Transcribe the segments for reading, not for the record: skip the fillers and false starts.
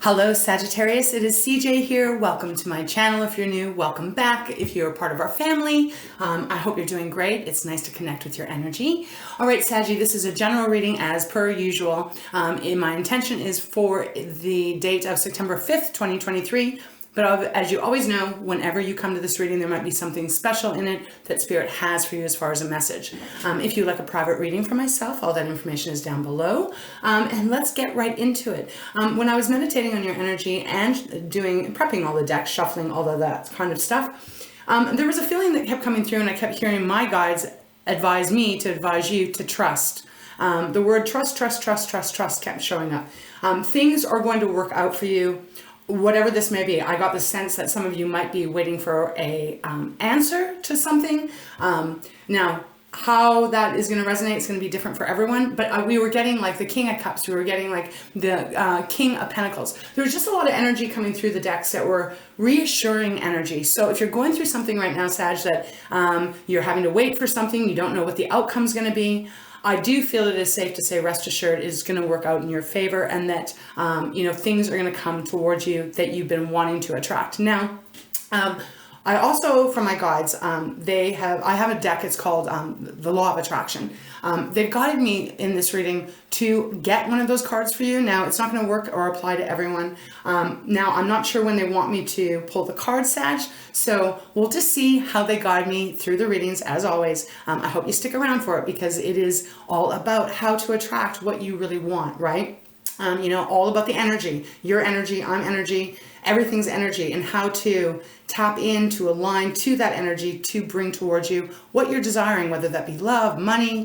Hello Sagittarius, it is CJ here. Welcome to my channel. If you're new, welcome back. If you're part of our family, I hope you're doing great. It's nice to connect with your energy. All right, Saggy, this is a general reading as per usual. My intention is for the date of September 5th, 2023. But as you always know, whenever you come to this reading, there might be something special in it that Spirit has for you as far as a message. If you'd like a private reading for myself, all that information is down below. And let's get right into it. When I was meditating on your energy and prepping all the decks, shuffling all of that kind of stuff, there was a feeling that kept coming through, and I kept hearing my guides advise me to advise you to trust. The word trust kept showing up. Things are going to work out for you. Whatever this may be. I got the sense that some of you might be waiting for a answer to something. Now, how that is going to resonate is going to be different for everyone, but we were getting like the King of Cups, we were getting like the King of Pentacles. There was just a lot of energy coming through the decks that were reassuring energy. So if you're going through something right now, Sag, that you're having to wait for something, you don't know what the outcome's going to be, I do feel it is safe to say, rest assured, it is going to work out in your favor, and that things are going to come towards you that you've been wanting to attract. Now, I also, from my guides, I have a deck. It's called the Law of Attraction. They've guided me in this reading to get one of those cards for you. Now, it's not going to work or apply to everyone. Now, I'm not sure when they want me to pull the card, Sag, so we'll just see how they guide me through the readings, as always. I hope you stick around for it, because it is all about how to attract what you really want, right? All about the energy. Your energy, I'm energy, everything's energy, and how to tap in, to align to that energy to bring towards you what you're desiring, whether that be love, money,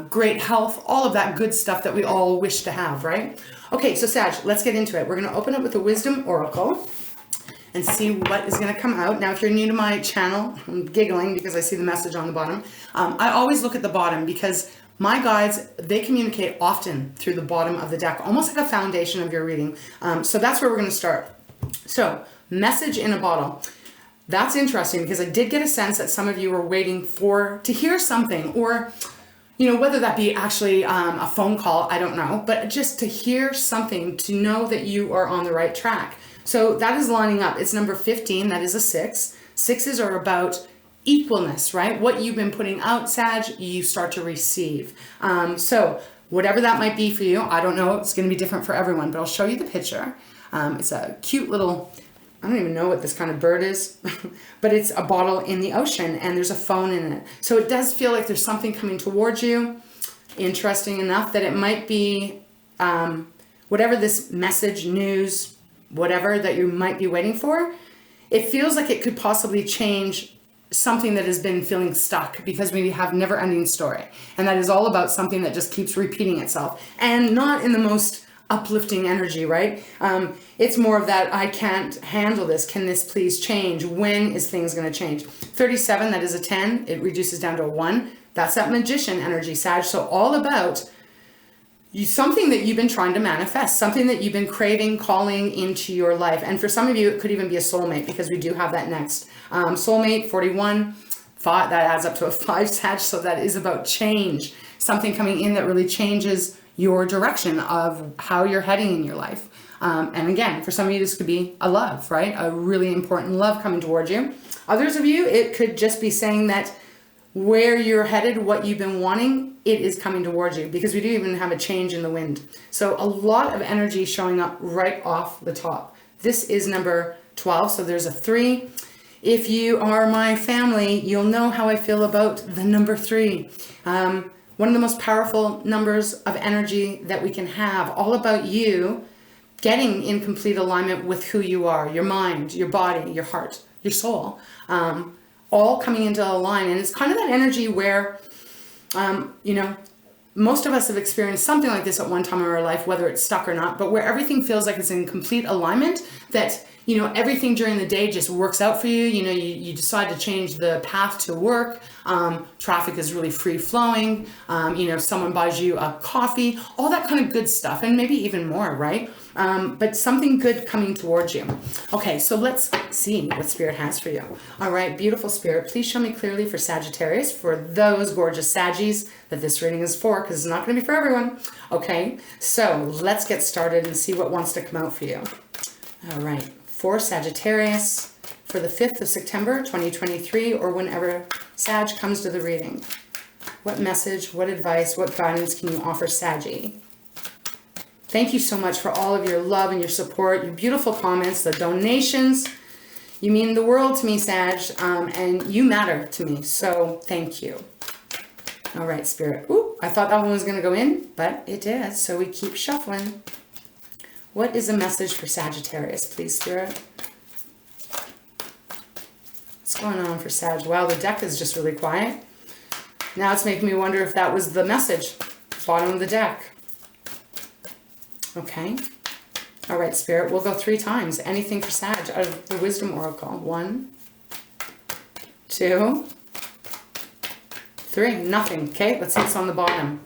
great health, all of that good stuff that we all wish to have, right? Okay, so Sag, let's get into it. We're going to open up with the Wisdom Oracle and see what is going to come out. Now, if you're new to my channel, I'm giggling because I see the message on the bottom. I always look at the bottom because my guides, they communicate often through the bottom of the deck, almost like a foundation of your reading. So that's where we're going to start. So, message in a bottle. That's interesting because I did get a sense that some of you were waiting to hear something, or, whether that be actually a phone call, I don't know, but just to hear something, to know that you are on the right track. So that is lining up. It's number 15. That is a 6. 6s are about equalness, right? What you've been putting out, Sag, you start to receive. So whatever that might be for you, I don't know. It's going to be different for everyone, but I'll show you the picture. It's a cute little, I don't even know what this kind of bird is, but it's a bottle in the ocean and there's a phone in it. So it does feel like there's something coming towards you. Interesting enough that it might be whatever this message, news, whatever that you might be waiting for. It feels like it could possibly change something that has been feeling stuck, because we have never-ending story. And that is all about something that just keeps repeating itself, and not in the most uplifting energy, right? It's more of that, I can't handle this. Can this please change? When is things going to change? 37, that is a 10. It reduces down to a 1. That's that magician energy, Sag. So all about something that you've been trying to manifest, something that you've been craving, calling into your life. And for some of you, it could even be a soulmate, because we do have that next. Soulmate, 41, 5, that adds up to a 5, Sag. So that is about change. Something coming in that really changes your direction of how you're heading in your life. And again, for some of you, this could be a love, right? A really important love coming towards you. Others of you, it could just be saying that where you're headed, what you've been wanting, it is coming towards you, because we do even have a change in the wind. So a lot of energy showing up right off the top. This is number 12, so there's a 3. If you are my family, you'll know how I feel about the number 3. One of the most powerful numbers of energy that we can have, all about you getting in complete alignment with who you are, your mind, your body, your heart, your soul, all coming into a line. And it's kind of that energy where, most of us have experienced something like this at one time in our life, whether it's stuck or not, but where everything feels like it's in complete alignment, that you know, everything during the day just works out for you. You know, you decide to change the path to work. Traffic is really free flowing. You know, someone buys you a coffee, all that kind of good stuff, and maybe even more, right? But something good coming towards you. Okay, so let's see what Spirit has for you. All right, beautiful Spirit, please show me clearly for Sagittarius, for those gorgeous Saggies that this reading is for, because it's not going to be for everyone. Okay, so let's get started and see what wants to come out for you. All right, for Sagittarius, for the 5th of September, 2023, or whenever Sag comes to the reading. What message, what advice, what guidance can you offer Saggy? Thank you so much for all of your love and your support, your beautiful comments, the donations. You mean the world to me, Sag, and you matter to me, so thank you. All right, Spirit. Ooh, I thought that one was going to go in, but it did, so we keep shuffling. What is a message for Sagittarius, please, Spirit? What's going on for Sag? Wow, the deck is just really quiet. Now it's making me wonder if that was the message. Bottom of the deck. Okay. All right, Spirit. We'll go 3 times. Anything for Sag out of the Wisdom Oracle. 1, 2, 3. Nothing. Okay, let's see what's on the bottom.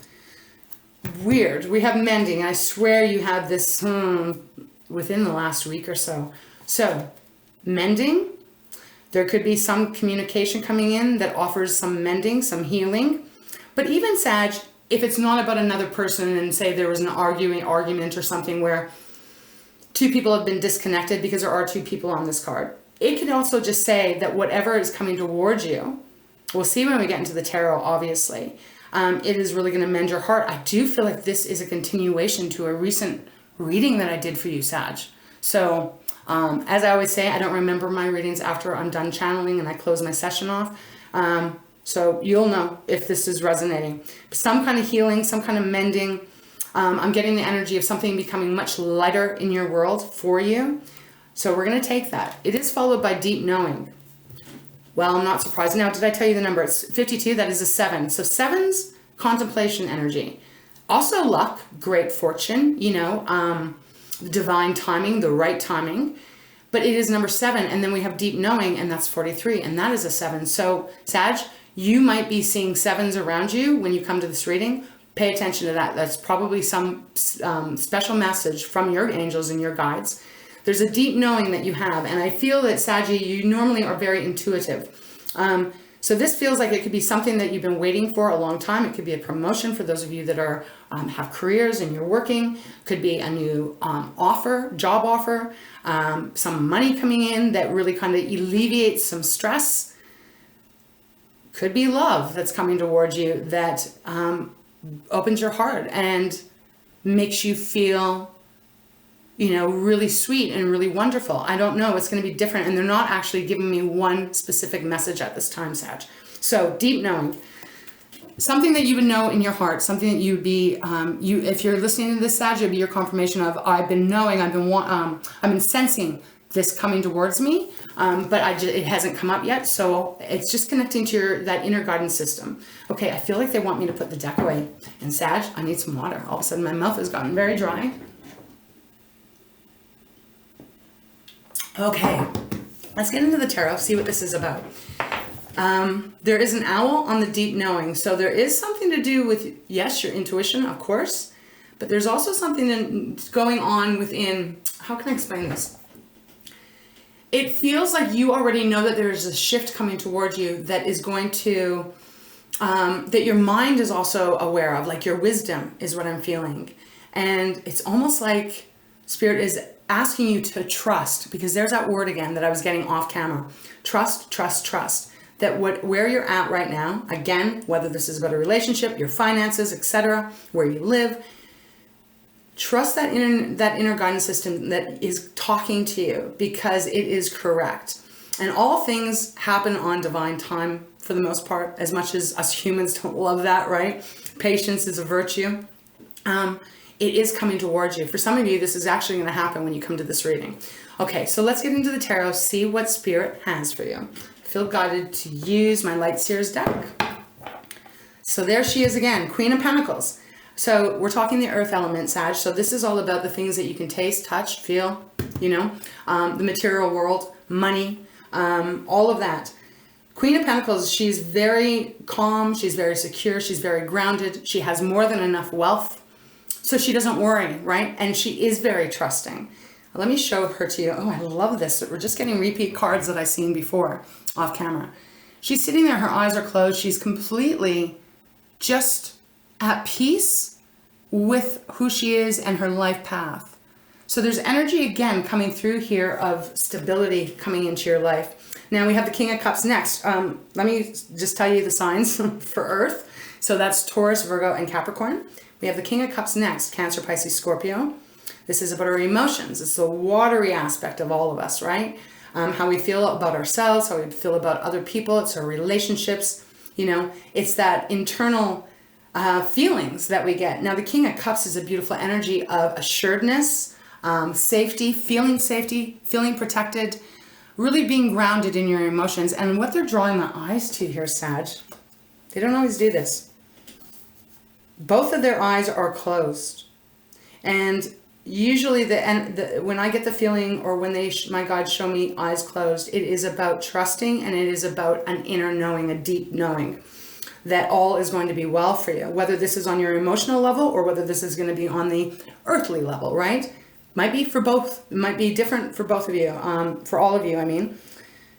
Weird. We have mending. I swear you had this within the last week or so. So, mending. There could be some communication coming in that offers some mending, some healing. But even Sag, if it's not about another person and say there was an argument or something where 2 people have been disconnected because there are 2 people on this card. It could also just say that whatever is coming towards you, we'll see when we get into the tarot, obviously. It is really going to mend your heart. I do feel like this is a continuation to a recent reading that I did for you, Sag. So, as I always say, I don't remember my readings after I'm done channeling and I close my session off. So you'll know if this is resonating. Some kind of healing, some kind of mending. I'm getting the energy of something becoming much lighter in your world for you. So we're going to take that. It is followed by deep knowing. Well, I'm not surprised. Now, did I tell you the number? It's 52. That is a 7. So 7's contemplation energy. Also luck, great fortune, you know, divine timing, the right timing. But it is number 7. And then we have deep knowing, and that's 43. And that is a 7. So Sag, you might be seeing 7s around you when you come to this reading. Pay attention to that. That's probably some special message from your angels and your guides. There's a deep knowing that you have. And I feel that, Saggy, you normally are very intuitive. So this feels like it could be something that you've been waiting for a long time. It could be a promotion for those of you that are have careers and you're working. Could be a new job offer, some money coming in that really kind of alleviates some stress. Could be love that's coming towards you that opens your heart and makes you feel, you know, really sweet and really wonderful. I don't know. It's going to be different. And they're not actually giving me one specific message at this time, Sag. So deep knowing. Something that you would know in your heart, something that you'd be, if you're listening to this, Sag, it'd be your confirmation of, I've been knowing, I've been sensing this coming towards me, but it hasn't come up yet. So it's just connecting to that inner guidance system. Okay, I feel like they want me to put the deck away. And Sag, I need some water. All of a sudden my mouth has gotten very dry. Okay, let's get into the tarot, see what this is about. There is an owl on the deep knowing. So there is something to do with, yes, your intuition, of course, but there's also something going on within, how can I explain this? It feels like you already know that there's a shift coming towards you that is going to, that your mind is also aware of, like your wisdom is what I'm feeling. And it's almost like Spirit is asking you to trust, because there's that word again that I was getting off camera. Trust, trust, trust. That where you're at right now, again, whether this is about a relationship, your finances, etc., where you live, trust that inner guidance system that is talking to you, because it is correct. And all things happen on divine time for the most part, as much as us humans don't love that, right? Patience is a virtue. It is coming towards you. For some of you, this is actually going to happen when you come to this reading. Okay, so let's get into the tarot, see what Spirit has for you. I feel guided to use my Light Seers deck. So there she is again, Queen of Pentacles. So we're talking the earth element, Sag. So this is all about the things that you can taste, touch, feel, you know, the material world, money, all of that. Queen of Pentacles, she's very calm, she's very secure, she's very grounded, she has more than enough wealth, so she doesn't worry, right? And she is very trusting. Let me show her to you. Oh, I love this. We're just getting repeat cards that I've seen before off camera. She's sitting there, her eyes are closed, she's completely just at peace with who she is and her life path. So there's energy again coming through here of stability coming into your life. Now we have the King of Cups next. Let me just tell you the signs for Earth. So that's Taurus, Virgo, and Capricorn. We have the King of Cups next, Cancer, Pisces, Scorpio. This is about our emotions. It's the watery aspect of all of us, right? How we feel about ourselves, how we feel about other people. It's our relationships. You know, it's that internal feelings that we get. Now the King of Cups is a beautiful energy of assuredness, safety, feeling protected, really being grounded in your emotions. And what they're drawing my eyes to here, Sag, they don't always do this. Both of their eyes are closed. And usually when I get the feeling, or when my guides show me eyes closed, it is about trusting, and it is about an inner knowing, a deep knowing that all is going to be well for you. Whether this is on your emotional level or whether this is going to be on the earthly level, right? Might be for both, it might be different for both of you, for all of you, I mean.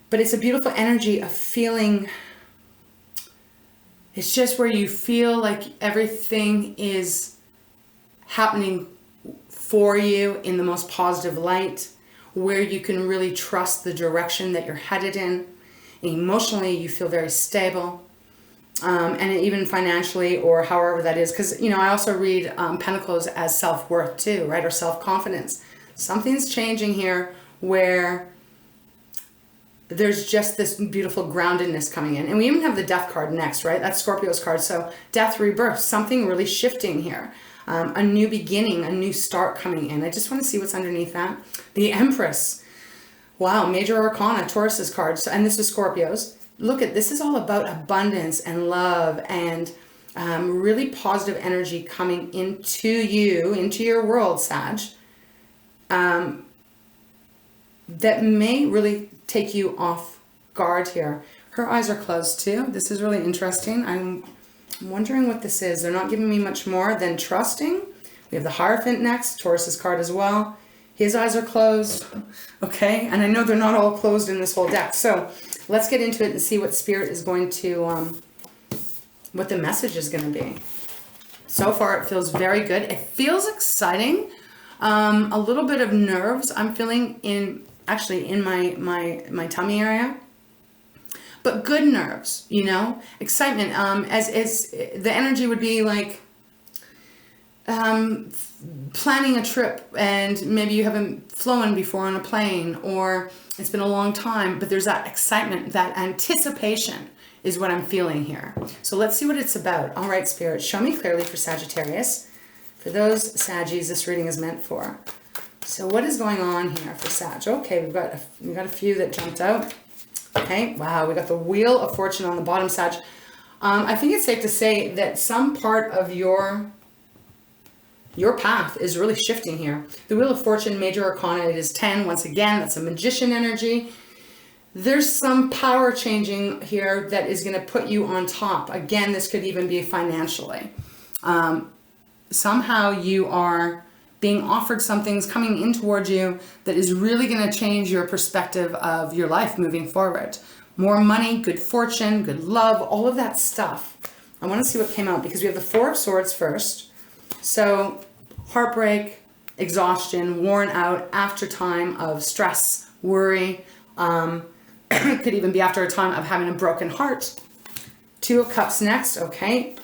But it's a beautiful energy of feeling. It's just where you feel like everything is happening for you in the most positive light, where you can really trust the direction that you're headed in. Emotionally, you feel very stable. And even financially, or however that is, because, you know, I also read Pentacles as self-worth too, right, or self-confidence. Something's changing here where there's just this beautiful groundedness coming in. And we even have the Death card next, right? That's Scorpio's card. So death, rebirth, something really shifting here. A new beginning, a new start coming in. I just want to see what's underneath that. The Empress. Wow, Major Arcana, Taurus's card. So, and this is Scorpio's. Look at this, is all about abundance and love and really positive energy coming into you, into your world, Sag, that may really take you off guard here. Her eyes are closed too. This is really interesting. I'm wondering what this is. They're not giving me much more than trusting. We have the Hierophant next, Taurus's card as well. His eyes are closed, okay? And I know they're not all closed in this whole deck. So let's get into it and see what Spirit is going to, what the message is going to be. So far, it feels very good. It feels exciting. A little bit of nerves I'm feeling actually in my tummy area. But good nerves, you know? Excitement, as the energy would be like, planning a trip, and maybe you haven't flown before on a plane, or it's been a long time, but there's that excitement, that anticipation is what I'm feeling here. So let's see what it's about. All right, Spirit, show me clearly for Sagittarius. For those Saggies, this reading is meant for. So what is going on here for Sag? Okay, we've got a few that jumped out. Okay, wow, we got the Wheel of Fortune on the bottom, Sag. I think it's safe to say that some part of your path is really shifting here. The Wheel of Fortune, Major Arcana, it is 10. Once again, that's a magician energy. There's some power changing here that is going to put you on top. Again, this could even be financially. Somehow you are being offered something's coming in towards you that is really going to change your perspective of your life moving forward. More money, good fortune, good love, all of that stuff. I want to see what came out, because we have the Four of Swords first. So heartbreak, exhaustion, worn out after time of stress, worry. It could even be after a time of having a broken heart. Two of Cups next. Okay.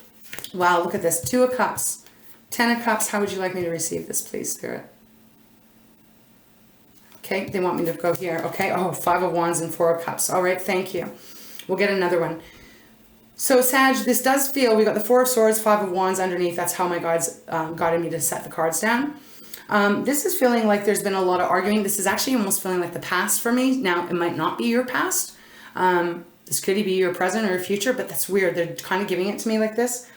Wow, look at this. Two of Cups. 10 of Cups. How would you like me to receive this, please, Spirit? Okay, they want me to go here. Okay. Oh, 5 of Wands and 4 of Cups. All right, thank you. We'll get another one. So Sag, this does feel, we got the 4 of Swords, 5 of Wands underneath. That's how my guides guided me to set the cards down. This is feeling like there's been a lot of arguing. This is actually almost feeling like the past for me. Now, it might not be your past. This could be your present or your future, but that's weird. They're kind of giving it to me like this.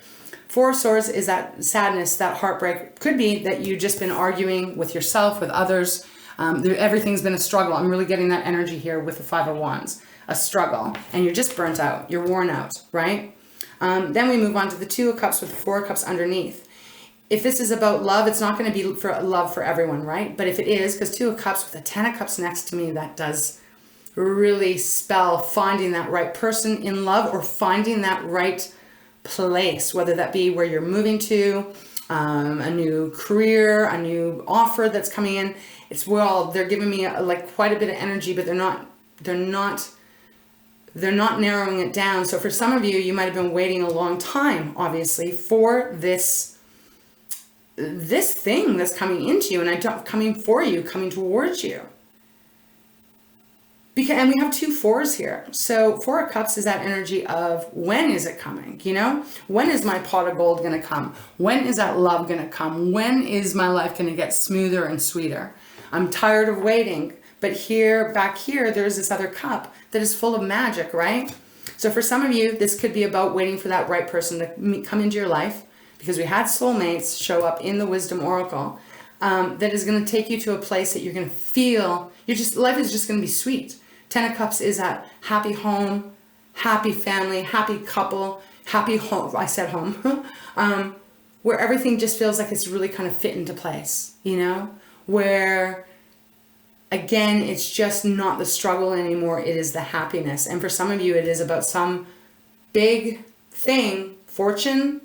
4 of Swords is that sadness, that heartbreak. Could be that you've just been arguing with yourself, with others. Everything's been a struggle. I'm really getting that energy here with the Five of Wands. A struggle. And you're just burnt out. You're worn out, right? Then we move on to the Two of Cups with the Four of Cups underneath. If this is about love, it's not going to be for love for everyone, right? But if it is, because Two of Cups with the Ten of Cups next to me, that does really spell finding that right person in love or finding that right place, whether that be where you're moving to, a new career, a new offer that's coming in. It's well, they're giving me like quite a bit of energy, but they're not narrowing it down. So for some of you, you might have been waiting a long time, obviously, for this thing that's coming into you and coming for you, coming towards you. And we have two fours here. So Four of Cups is that energy of when is it coming? You know, when is my pot of gold going to come? When is that love going to come? When is my life going to get smoother and sweeter? I'm tired of waiting. But here, back here, there's this other cup that is full of magic, right? So for some of you, this could be about waiting for that right person to come into your life, because we had soulmates show up in the Wisdom Oracle, that is going to take you to a place that you're going to feel, life is just going to be sweet. Ten of Cups is that happy home, happy family, happy couple, happy home. I said home. Where everything just feels like it's really kind of fit into place, you know? Where, again, it's just not the struggle anymore. It is the happiness. And for some of you, it is about some big thing, fortune,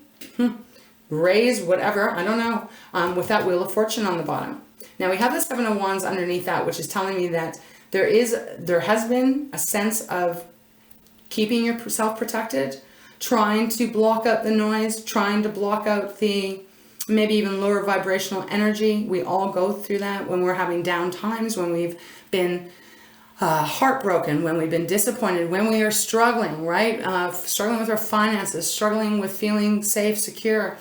raise, whatever, I don't know, with that Wheel of Fortune on the bottom. Now we have the Seven of Wands underneath that, which is telling me that there has been a sense of keeping yourself protected, trying to block out the noise, trying to block out the maybe even lower vibrational energy. We all go through that when we're having down times, when we've been heartbroken, when we've been disappointed, when we are struggling, right? Struggling with our finances, struggling with feeling safe, secure.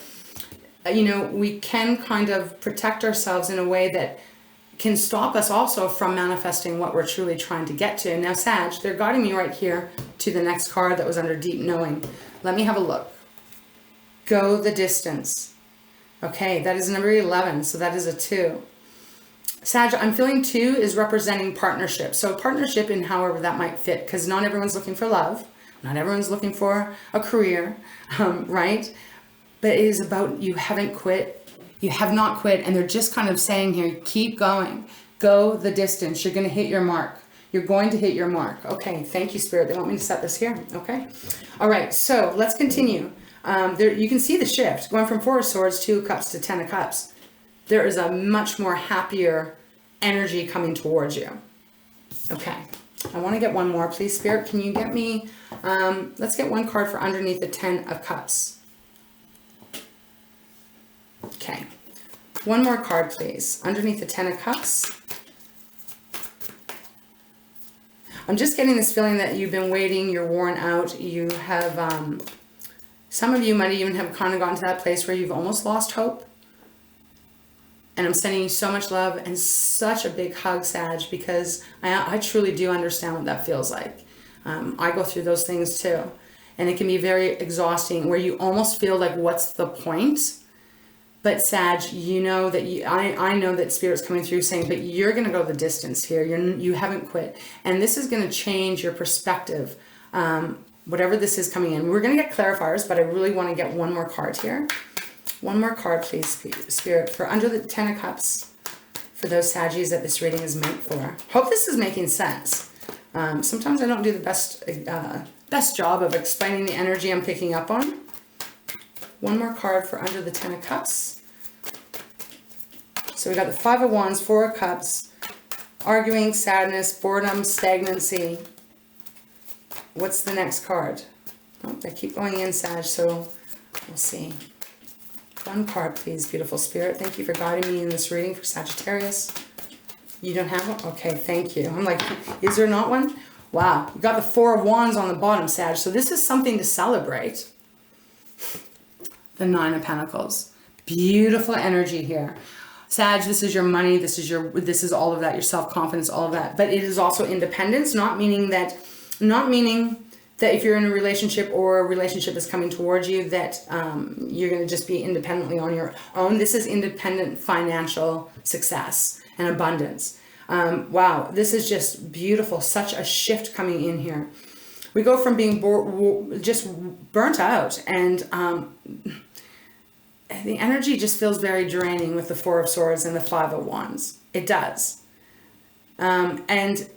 You know, we can kind of protect ourselves in a way that can stop us also from manifesting what we're truly trying to get to. And now, Sag, they're guiding me right here to the next card that was under Deep Knowing. Let me have a look. Go the distance. Okay, that is number 11, so that is a 2. Sag, I'm feeling 2 is representing partnership. So partnership in however that might fit, because not everyone's looking for love. Not everyone's looking for a career, right? But it is about you haven't quit. You have not quit, and they're just kind of saying here, keep going. Go the distance. You're going to hit your mark. You're going to hit your mark. Okay, thank you, Spirit. They want me to set this here. Okay. All right, so let's continue. There, you can see the shift. Going from Four of Swords, Two of Cups to Ten of Cups. There is a much more happier energy coming towards you. Okay. I want to get one more, please, Spirit. Can you get me, let's get one card for underneath the Ten of Cups. Okay, one more card, please. Underneath the Ten of Cups. I'm just getting this feeling that you've been waiting, you're worn out, you have, some of you might even have kind of gotten to that place where you've almost lost hope. And I'm sending you so much love and such a big hug, Sag, because I truly do understand what that feels like. I go through those things too. And it can be very exhausting, where you almost feel like, what's the point? But Sag, you know that I know that Spirit's coming through saying, but you're going to go the distance here. You haven't quit. And this is going to change your perspective. Whatever this is coming in. We're going to get clarifiers, but I really want to get one more card here. One more card, please, Spirit, for under the Ten of Cups, for those Saggies that this reading is meant for. Hope this is making sense. Sometimes I don't do the best job of explaining the energy I'm picking up on. One more card for under the Ten of Cups. So we got the Five of Wands, Four of Cups, arguing, sadness, boredom, stagnancy. What's the next card? Oh, they keep going in, Sag, so we'll see. One card, please, beautiful Spirit. Thank you for guiding me in this reading for Sagittarius. You don't have one? Okay, thank you. I'm like, is there not one? Wow, you got the Four of Wands on the bottom, Sag. So this is something to celebrate. The Nine of Pentacles. Beautiful energy here. Sag, this is your money, this is all of that, your self-confidence, all of that. But it is also independence, not meaning that if you're in a relationship or a relationship is coming towards you that you're going to just be independently on your own. This is independent financial success and abundance. Wow, this is just beautiful. Such a shift coming in here. We go from being just burnt out, and the energy just feels very draining with the Four of Swords and the Five of Wands. It does. And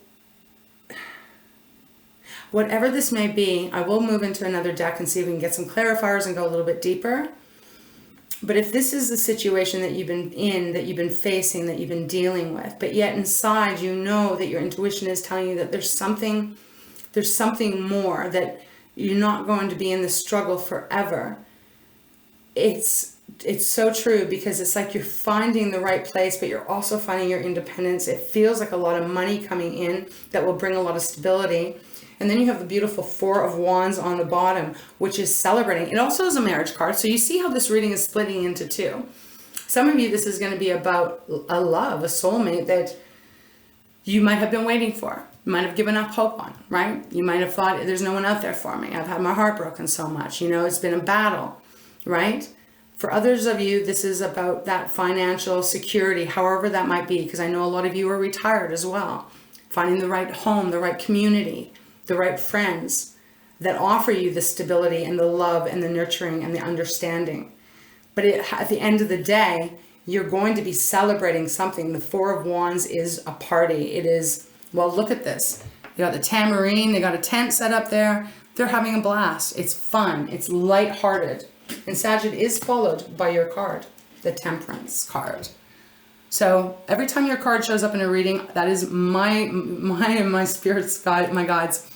whatever this may be, I will move into another deck and see if we can get some clarifiers and go a little bit deeper. But if this is the situation that you've been in, that you've been facing, that you've been dealing with, but yet inside you know that your intuition is telling you that there's something more, that you're not going to be in this struggle forever. It's so true, because it's like you're finding the right place, but you're also finding your independence. It feels like a lot of money coming in that will bring a lot of stability. And then you have the beautiful Four of Wands on the bottom, which is celebrating. It also is a marriage card. So you see how this reading is splitting into two. Some of you, this is going to be about a love, a soulmate that you might have been waiting for. You might have given up hope on, right? You might have thought, there's no one out there for me. I've had my heart broken so much. You know, it's been a battle, right? For others of you, this is about that financial security, however that might be, because I know a lot of you are retired as well. Finding the right home, the right community, the right friends that offer you the stability and the love and the nurturing and the understanding. But at the end of the day, you're going to be celebrating something. The Four of Wands is a party. It is, well, look at this. You got the tambourine, they got a tent set up there. They're having a blast. It's fun. It's lighthearted. And Sagitt is followed by your card, the Temperance card. So every time your card shows up in a reading, that is my spirit's guide, my guides.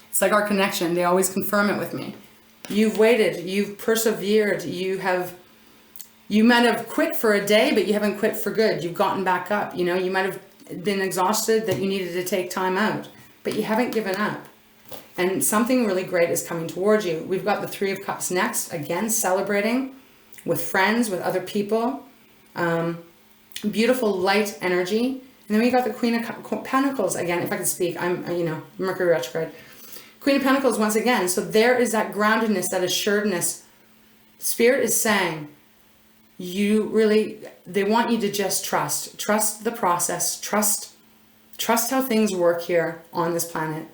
It's like our connection. They always confirm it with me. You've waited. You've persevered. You might have quit for a day, but you haven't quit for good. You've gotten back up. You know, you might have been exhausted that you needed to take time out, but you haven't given up. And something really great is coming towards you. We've got the Three of Cups next. Again, celebrating with friends, with other people. Beautiful light energy. And then we got the Queen of Pentacles again. If I can speak, I'm Mercury retrograde. Queen of Pentacles once again. So there is that groundedness, that assuredness. Spirit is saying, they want you to just trust the process, trust how things work here on this planet.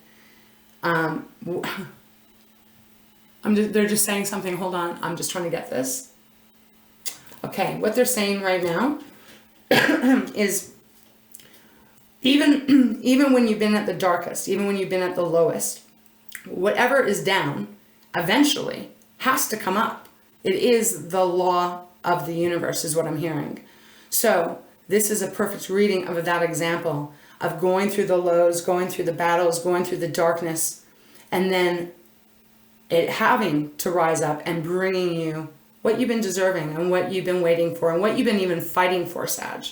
They're just saying something. Hold on. I'm just trying to get this. Okay. What they're saying right now is even when you've been at the darkest, even when you've been at the lowest, whatever is down eventually has to come up. It is the law of the universe is what I'm hearing. So this is a perfect reading of that example of going through the lows, going through the battles, going through the darkness, and then it having to rise up and bringing you what you've been deserving and what you've been waiting for and what you've been even fighting for, Sag.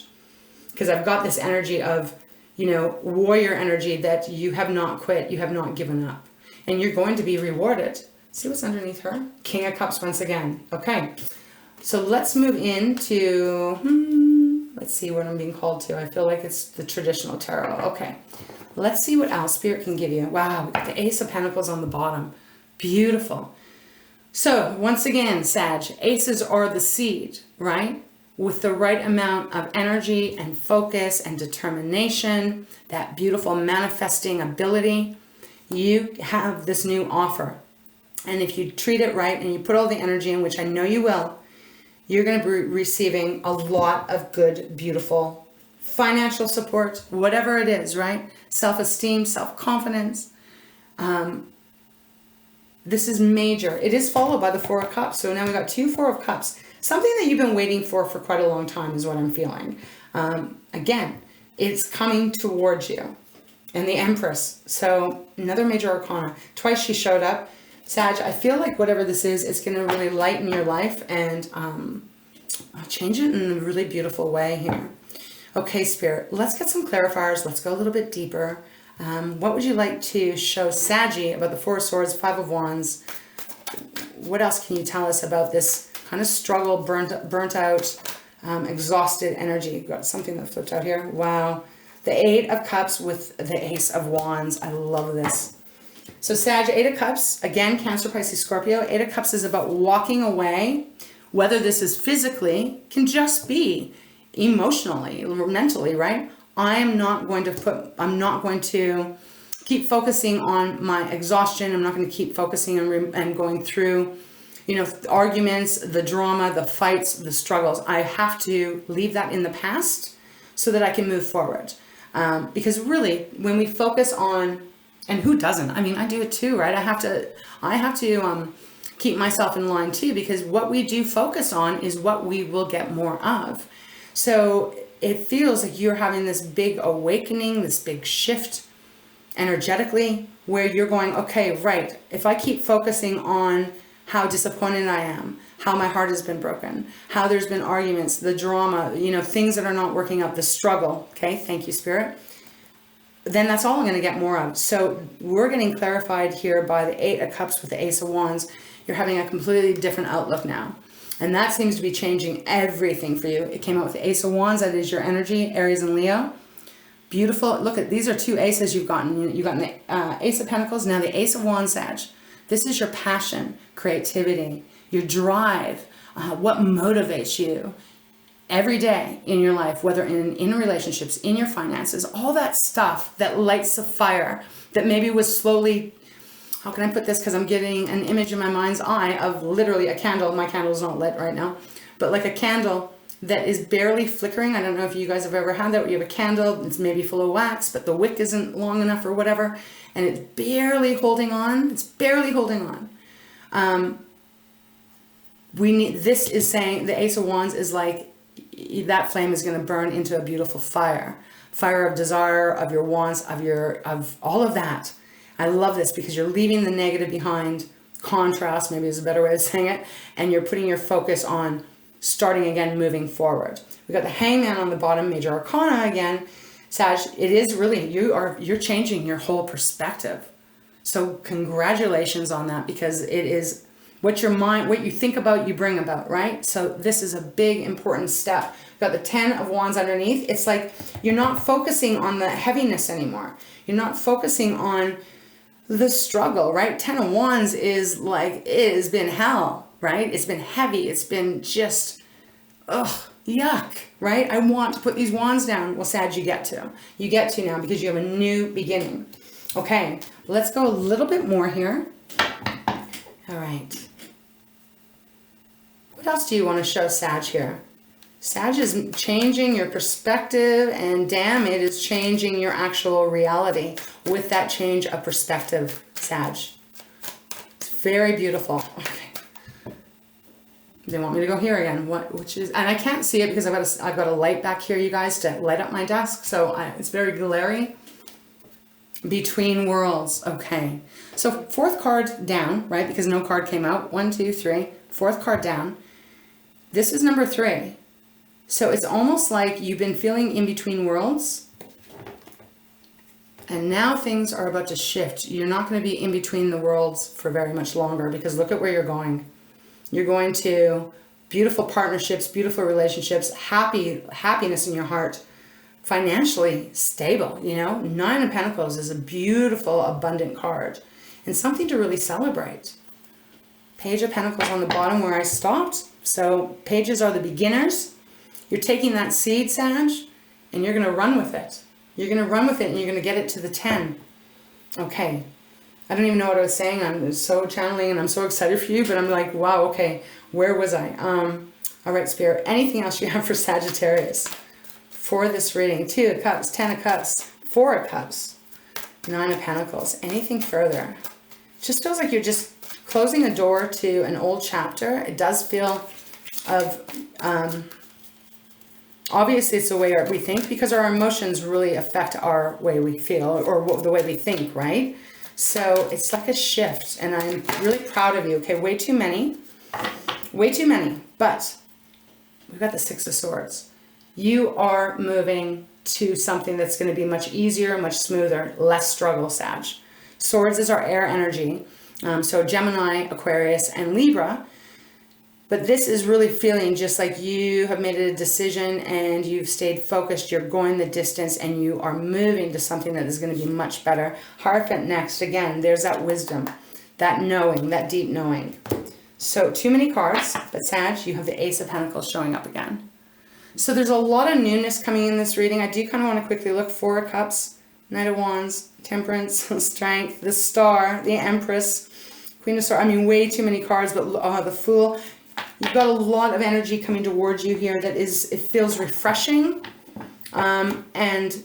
Because I've got this energy of, warrior energy that you have not quit, you have not given up. And you're going to be rewarded. See what's underneath her? King of Cups once again. Okay. So let's move into, let's see what I'm being called to. I feel like it's the traditional tarot. Okay. Let's see what else Spirit can give you. Wow, we got the Ace of Pentacles on the bottom. Beautiful. So once again, Sag, aces are the seed, right? With the right amount of energy and focus and determination, that beautiful manifesting ability, you have this new offer. And if you treat it right and you put all the energy in, which I know you will, you're going to be receiving a lot of good, beautiful financial support, whatever it is, right? Self-esteem, self-confidence. This is major. It is followed by the Four of Cups. So now we got two Four of Cups. Something that you've been waiting for quite a long time is what I'm feeling. Again, it's coming towards you. And the Empress. So another major arcana. Twice she showed up. Sag, I feel like whatever this is, it's going to really lighten your life and change it in a really beautiful way here. Okay, Spirit, let's get some clarifiers. Let's go a little bit deeper. What would you like to show Saggy about the Four of Swords, Five of Wands? What else can you tell us about this kind of struggle, burnt out, exhausted energy? You've got something that flipped out here. Wow. The Eight of Cups with the Ace of Wands. I love this. So Sag, Eight of Cups, again, Cancer, Pisces, Scorpio. Eight of Cups is about walking away, whether this is physically, can just be emotionally or mentally, right? I'm not going to keep focusing on my exhaustion. I'm not going to keep focusing and going through, you know, arguments, the drama, the fights, the struggles. I have to leave that in the past so that I can move forward. Because really, when we focus on, and who doesn't? I mean, I do it too, right? I have to keep myself in line too, because what we do focus on is what we will get more of. So it feels like you're having this big awakening, this big shift energetically, where you're going, okay, right, if I keep focusing on how disappointed I am, how my heart has been broken, how there's been arguments, the drama, you know, things that are not working out, the struggle, okay, thank you, Spirit, then that's all I'm going to get more of. So we're getting clarified here by the 8 of Cups with the Ace of Wands. You're having a completely different outlook now. And that seems to be changing everything for you. It came out with the Ace of Wands. That is your energy, Aries and Leo. Beautiful. Look at, these are 2 aces you've gotten. You've gotten the Ace of Pentacles, now the Ace of Wands, Sag. This is your passion, creativity, your drive, what motivates you every day in your life, whether in relationships, in your finances, all that stuff that lights the fire that maybe was slowly, how can I put this? Because I'm getting an image in my mind's eye of literally a candle. My candle's not lit right now, but like a candle that is barely flickering. I don't know if you guys have ever had that, where you have a candle, it's maybe full of wax, but the wick isn't long enough or whatever, and it's barely holding on. It's barely holding on. This is saying, the Ace of Wands is like, that flame is going to burn into a beautiful fire of desire, of your wants, of all of that. I love this because you're leaving the negative behind, contrast maybe is a better way of saying it, and you're putting your focus on starting again, moving forward. We got the Hangman on the bottom, major arcana again. Sag, it is really, you're changing your whole perspective. So congratulations on that, because it is what your mind, what you think about, you bring about, right? So this is a big, important step. We've got the 10 of Wands underneath. It's like you're not focusing on the heaviness anymore. You're not focusing on the struggle, right? 10 of Wands is like, it has been hell, right? It's been heavy. It's been just, ugh, yuck, right? I want to put these wands down. Well, Sag, you get to. You get to now because you have a new beginning. Okay, let's go a little bit more here. All right. What else do you want to show Sag here? Sag is changing your perspective, and damn, it is changing your actual reality with that change of perspective, Sag. It's very beautiful. Okay. They want me to go here again. Which is, and I can't see it because I've got a light back here, you guys, to light up my desk. So it's very glary. Between worlds. Okay. So 4th card down, right? Because no card came out. 1, 2, 3. 4th card down. This is number 3. So it's almost like you've been feeling in between worlds. And now things are about to shift. You're not going to be in between the worlds for very much longer, because look at where you're going. You're going to beautiful partnerships, beautiful relationships, happiness in your heart, financially stable, you know. 9 of Pentacles is a beautiful, abundant card and something to really celebrate. Page of Pentacles on the bottom where I stopped. So pages are the beginners. You're taking that seed, Sag, and you're going to run with it. You're going to run with it and you're going to get it to the 10. Okay. I don't even know what I was saying. I'm so channeling and I'm so excited for you, but I'm like, wow, okay, where was I? All right, Spirit, anything else you have for Sagittarius for this reading? 2 of Cups, 10 of Cups, 4 of Cups, 9 of Pentacles. Anything further? It just feels like you're just closing a door to an old chapter. It does feel of, obviously it's the way we think, because our emotions really affect our way we feel, or the way we think, right? So it's like a shift, and I'm really proud of you. Okay, way too many, but we've got the 6 of Swords. You are moving to something that's going to be much easier, much smoother, less struggle, Sag. Swords is our air energy, so Gemini, Aquarius, and Libra. But this is really feeling just like you have made a decision and you've stayed focused. You're going the distance and you are moving to something that is going to be much better. Hierophant next. Again, there's that wisdom, that knowing, that deep knowing. So too many cards, but Sag, you have the Ace of Pentacles showing up again. So there's a lot of newness coming in this reading. I do kind of want to quickly look. Four of Cups, Knight of Wands, Temperance, Strength, the Star, the Empress, Queen of Swords. I mean, way too many cards, but the Fool. You've got a lot of energy coming towards you here that is, it feels refreshing. And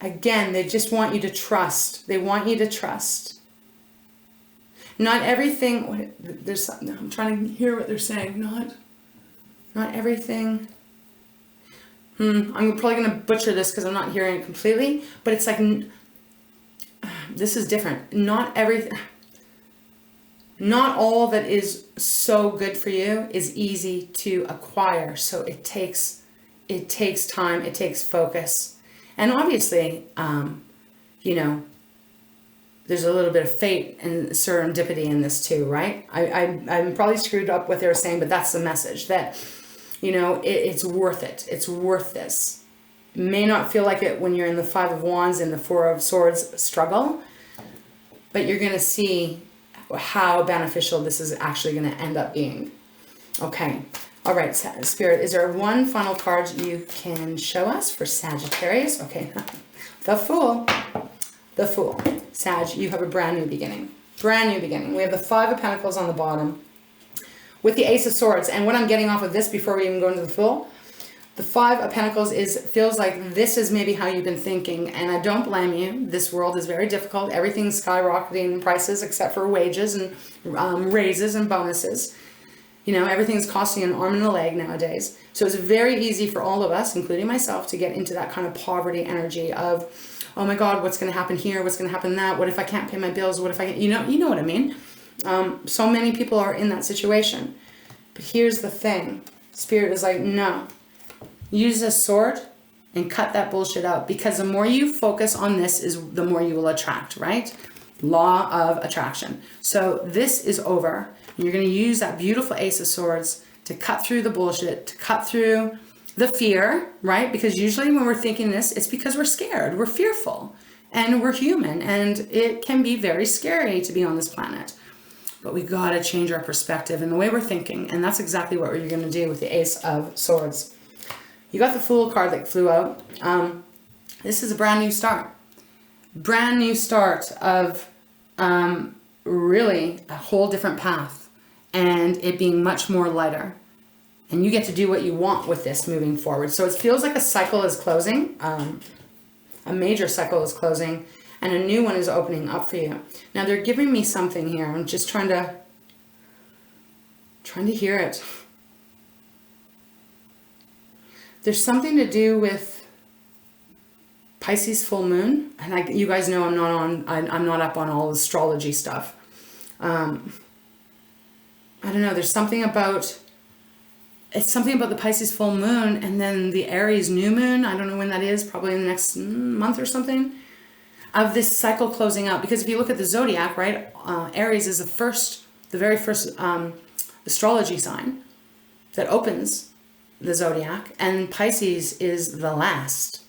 again, they just want you to trust. They want you to trust. Not everything, I'm trying to hear what they're saying. Not everything. I'm probably going to butcher this because I'm not hearing it completely, but it's like, this is different. Not all that is so good for you is easy to acquire. So it takes time, it takes focus. And obviously, you know, there's a little bit of fate and serendipity in this too, right? I'm probably screwed up what they were saying, but that's the message, that, you know, it's worth it. It's worth this. It may not feel like it when you're in the Five of Wands and the Four of Swords struggle, but you're going to see how beneficial this is actually going to end up being. Okay. All right, Spirit, is there one final card you can show us for Sagittarius? Okay. The Fool. The Fool. Sag, you have a brand new beginning. Brand new beginning. We have the Five of Pentacles on the bottom with the Ace of Swords. And what I'm getting off of this before we even go into the Fool, the Five of Pentacles feels like this is maybe how you've been thinking. And I don't blame you. This world is very difficult. Everything's skyrocketing in prices except for wages and raises and bonuses. You know, everything's costing an arm and a leg nowadays. So it's very easy for all of us, including myself, to get into that kind of poverty energy of, oh my God, what's going to happen here? What's going to happen that? What if I can't pay my bills? What if I can't, you know what I mean? So many people are in that situation. But here's the thing. Spirit is like, no, use a sword and cut that bullshit out, because the more you focus on this is the more you will attract, right? Law of attraction. So this is over. You're going to use that beautiful Ace of Swords to cut through the bullshit, to cut through the fear, right? Because usually when we're thinking this, it's because we're scared, we're fearful, and we're human, and it can be very scary to be on this planet. But we got to change our perspective and the way we're thinking, and that's exactly what you're going to do with the Ace of Swords. You got the Fool card that flew out. This is a brand new start. Brand new start of really a whole different path. And it being much more lighter. And you get to do what you want with this moving forward. So it feels like a cycle is closing. A major cycle is closing. And a new one is opening up for you. Now they're giving me something here. I'm just trying to hear it. There's something to do with Pisces full moon. And you guys know I'm not up on all astrology stuff. I don't know, there's something about, it's something about the Pisces full moon and then the Aries new moon. I don't know when that is, probably in the next month or something, of this cycle closing out. Because if you look at the zodiac, right, Aries is the very first astrology sign that opens the zodiac, and Pisces is the last.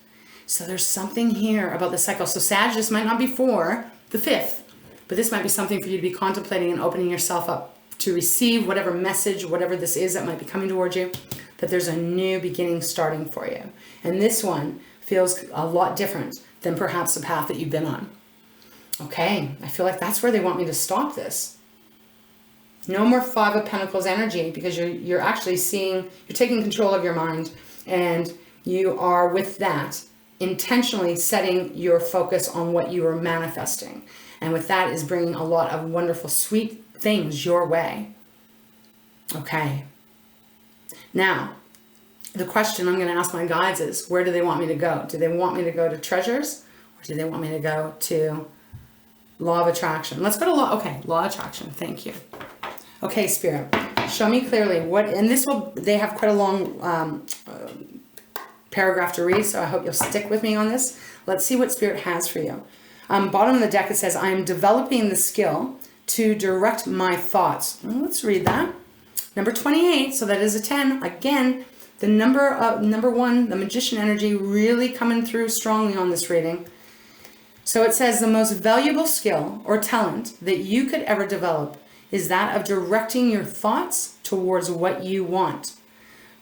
So there's something here about the cycle. So Sag, this might not be for the 5th, but this might be something for you to be contemplating and opening yourself up to receive whatever message, whatever this is that might be coming towards you, that there's a new beginning starting for you. And this one feels a lot different than perhaps the path that you've been on. Okay, I feel like that's where they want me to stop this. No more Five of Pentacles energy, because you're actually seeing, you're taking control of your mind, and you are with that intentionally setting your focus on what you are manifesting. And with that is bringing a lot of wonderful, sweet things your way. Okay. Now, the question I'm going to ask my guides is, where do they want me to go? Do they want me to go to treasures, or do they want me to go to law of attraction? Let's go to law of attraction. Thank you. Okay, Spirit, show me clearly what, and they have quite a long paragraph to read, so I hope you'll stick with me on this. Let's see what Spirit has for you. Bottom of the deck, it says, I am developing the skill to direct my thoughts. Well, let's read that. Number 28, so that is a 10. Again, the number 1, the magician energy, really coming through strongly on this reading. So it says, the most valuable skill or talent that you could ever develop is that of directing your thoughts towards what you want.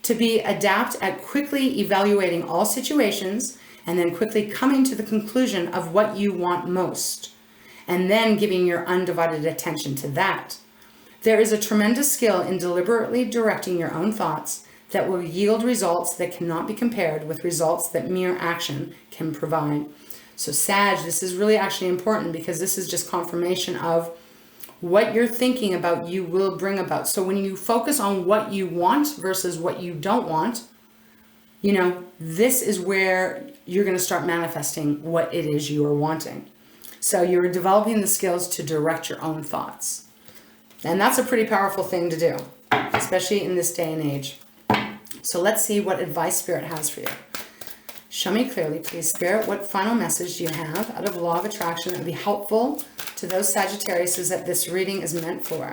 to be adept at quickly evaluating all situations and then quickly coming to the conclusion of what you want most, and then giving your undivided attention to that. There is a tremendous skill in deliberately directing your own thoughts that will yield results that cannot be compared with results that mere action can provide. So Sag, this is really actually important because this is just confirmation of what you're thinking about you will bring about. So when you focus on what you want versus what you don't want, you know, this is where you're going to start manifesting what it is you are wanting. So you're developing the skills to direct your own thoughts. And that's a pretty powerful thing to do, especially in this day and age. So let's see what advice Spirit has for you. Show me clearly, please, Spirit, what final message do you have out of Law of Attraction that would be helpful to those Sagittariuses that this reading is meant for?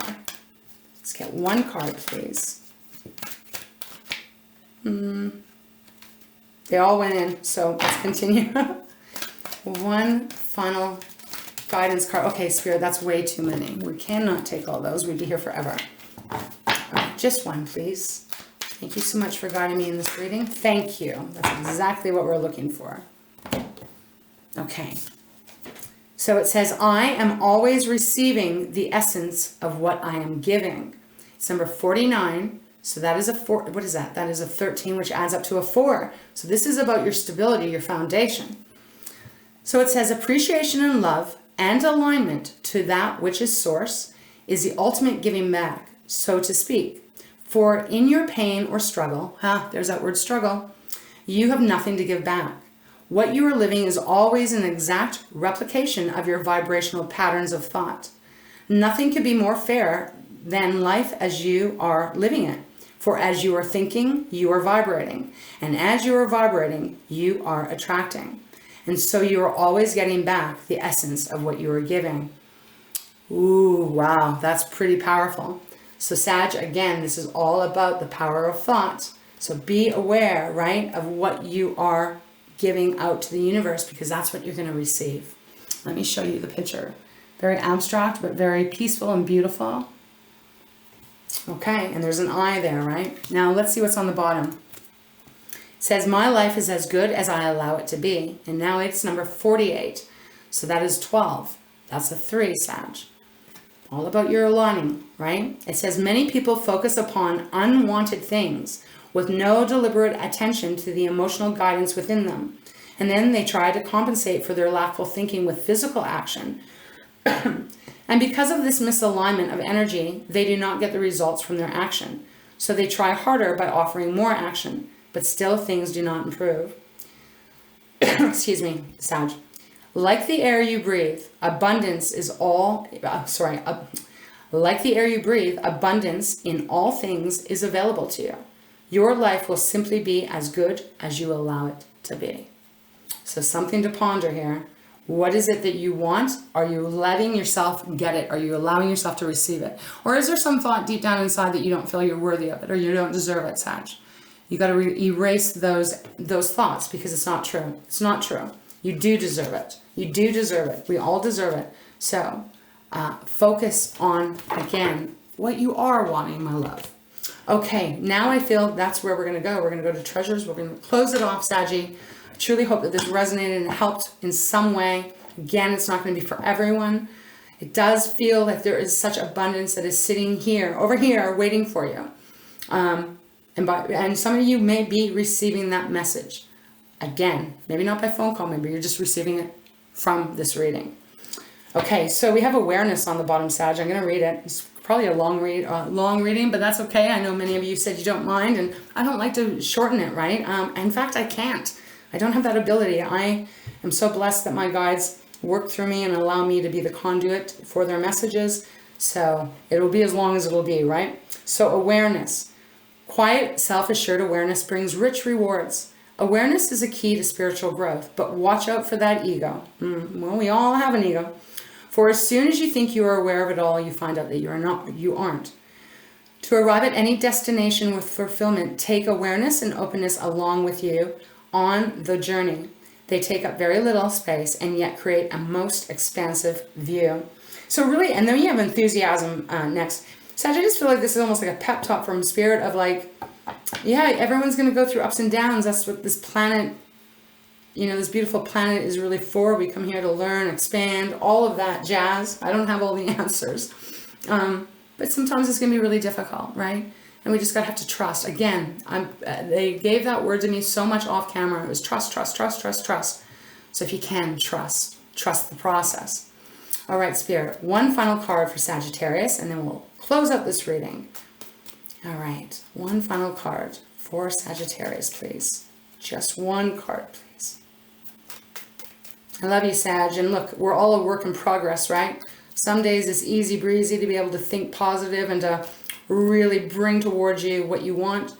Let's get one card, please. They all went in, so let's continue. One final guidance card. Okay, Spirit, that's way too many. We cannot take all those. We'd be here forever. All right, just one, please. Thank you so much for guiding me in this reading. Thank you. That's exactly what we're looking for. Okay. So it says, I am always receiving the essence of what I am giving. It's number 49. So that is a 4. What is that? That is a 13, which adds up to a 4. So this is about your stability, your foundation. So it says, appreciation and love and alignment to that which is source is the ultimate giving back, so to speak. For in your pain or struggle, there's that word struggle, you have nothing to give back. What you are living is always an exact replication of your vibrational patterns of thought. Nothing could be more fair than life as you are living it. For as you are thinking, you are vibrating. And as you are vibrating, you are attracting. And so you are always getting back the essence of what you are giving. Ooh, wow, that's pretty powerful. So Sag, again, this is all about the power of thought. So be aware, right, of what you are giving out to the universe, because that's what you're going to receive. Let me show you the picture. Very abstract, but very peaceful and beautiful. Okay, and there's an eye there, right? Now let's see what's on the bottom. It says, my life is as good as I allow it to be. And now it's number 48. So that is 12. That's a 3, Sag. All about your aligning, right? It says, many people focus upon unwanted things with no deliberate attention to the emotional guidance within them. And then they try to compensate for their lackful thinking with physical action. And because of this misalignment of energy, they do not get the results from their action. So they try harder by offering more action, but still things do not improve. Excuse me, Sag. Like the air you breathe, abundance is all, like the air you breathe, abundance in all things is available to you. Your life will simply be as good as you allow it to be. So something to ponder here. What is it that you want? Are you letting yourself get it? Are you allowing yourself to receive it? Or is there some thought deep down inside that you don't feel you're worthy of it, or you don't deserve it, Sag? You got to erase those thoughts, because it's not true. It's not true. You do deserve it. You do deserve it. We all deserve it. So focus on, again, what you are wanting, my love. Okay, now I feel that's where we're going to go. We're going to go to treasures. We're going to close it off, Saggy. I truly hope that this resonated and helped in some way. Again, it's not going to be for everyone. It does feel like there is such abundance that is sitting here, over here, waiting for you. And some of you may be receiving that message. Again, maybe not by phone call, maybe you're just receiving it from this reading. Okay, so we have awareness on the bottom, Sag. I'm going to read it. It's probably a long reading, but that's okay. I know many of you said you don't mind, and I don't like to shorten it, right? In fact, I can't. I don't have that ability. I am so blessed that my guides work through me and allow me to be the conduit for their messages. So it will be as long as it will be, right? So awareness. Quiet, self-assured awareness brings rich rewards. Awareness is a key to spiritual growth, but watch out for that ego. Well, we all have an ego. For as soon as you think you are aware of it all, you find out that you aren't. To arrive at any destination with fulfillment, take awareness and openness along with you on the journey. They take up very little space and yet create a most expansive view. So really, and then you have enthusiasm next. So I just feel like this is almost like a pep talk from Spirit of like, yeah, everyone's going to go through ups and downs. That's what this planet, you know, this beautiful planet is really for. We come here to learn, expand, all of that jazz. I don't have all the answers. But sometimes it's going to be really difficult, right? And we just got to have to trust. Again, they gave that word to me so much off camera. It was trust, trust, trust, trust, trust. So if you can, trust the process. All right, Spirit, one final card for Sagittarius, and then we'll close up this reading. All right, one final card for Sagittarius, please. Just one card, please. I love you, Sag. And look, we're all a work in progress, right? Some days it's easy breezy to be able to think positive and to really bring towards you what you want.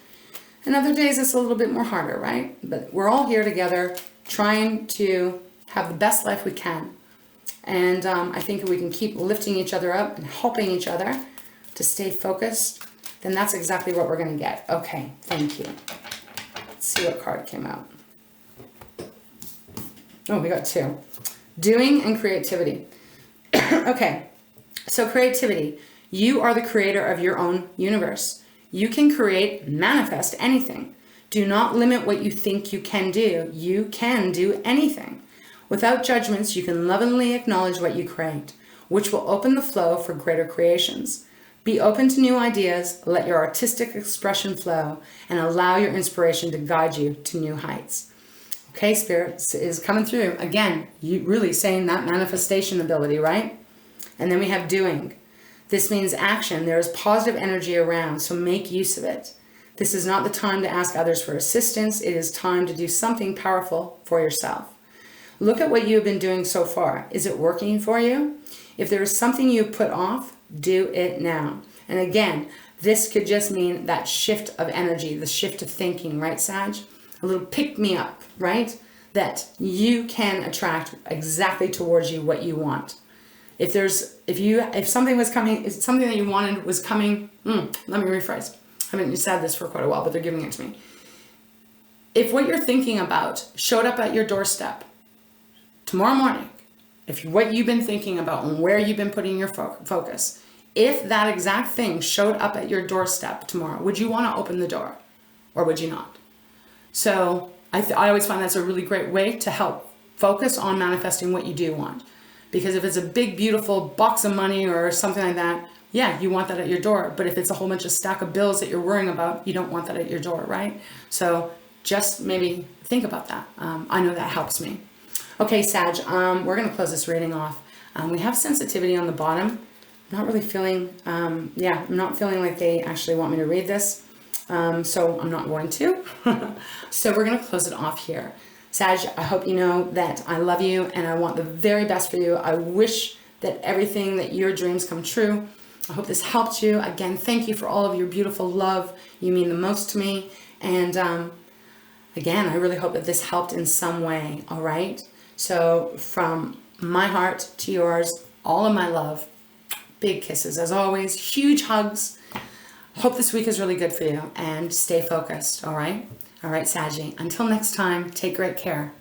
And other days it's a little bit more harder, right? But we're all here together trying to have the best life we can. And I think if we can keep lifting each other up and helping each other to stay focused, then that's exactly what we're going to get. Okay, thank you. Let's see what card came out. Oh, we got two. Doing and creativity. Okay, so creativity. You are the creator of your own universe. You can create, manifest anything. Do not limit what you think you can do. You can do anything. Without judgments, you can lovingly acknowledge what you create, which will open the flow for greater creations. Be open to new ideas, let your artistic expression flow, and allow your inspiration to guide you to new heights. Okay, Spirit is coming through. Again, you really saying that manifestation ability, right? And then we have doing. This means action. There is positive energy around, so make use of it. This is not the time to ask others for assistance. It is time to do something powerful for yourself. Look at what you have been doing so far. Is it working for you? If there is something you put off, do it now. And again, this could just mean that shift of energy, the shift of thinking, right, Sag? A little pick me up, right? That you can attract exactly towards you what you want. If something was coming, if something that you wanted was coming, let me rephrase. I haven't said this for quite a while, but they're giving it to me. If what you're thinking about showed up at your doorstep tomorrow morning, if what you've been thinking about and where you've been putting your focus, if that exact thing showed up at your doorstep tomorrow, would you want to open the door or would you not? So I always find that's a really great way to help focus on manifesting what you do want. Because if it's a big, beautiful box of money or something like that, yeah, you want that at your door. But if it's a whole bunch of stack of bills that you're worrying about, you don't want that at your door, right? So just maybe think about that. I know that helps me. Okay, Sag, we're going to close this reading off. We have sensitivity on the bottom. I'm not really feeling, I'm not feeling like they actually want me to read this. So I'm not going to. So we're going to close it off here. Sag, I hope you know that I love you and I want the very best for you. I wish that everything, that your dreams come true. I hope this helped you. Again, thank you for all of your beautiful love. You mean the most to me. And again, I really hope that this helped in some way. All right. So from my heart to yours, all of my love, big kisses as always, huge hugs. Hope this week is really good for you and stay focused. All right. All right, Saggy. Until next time, take great care.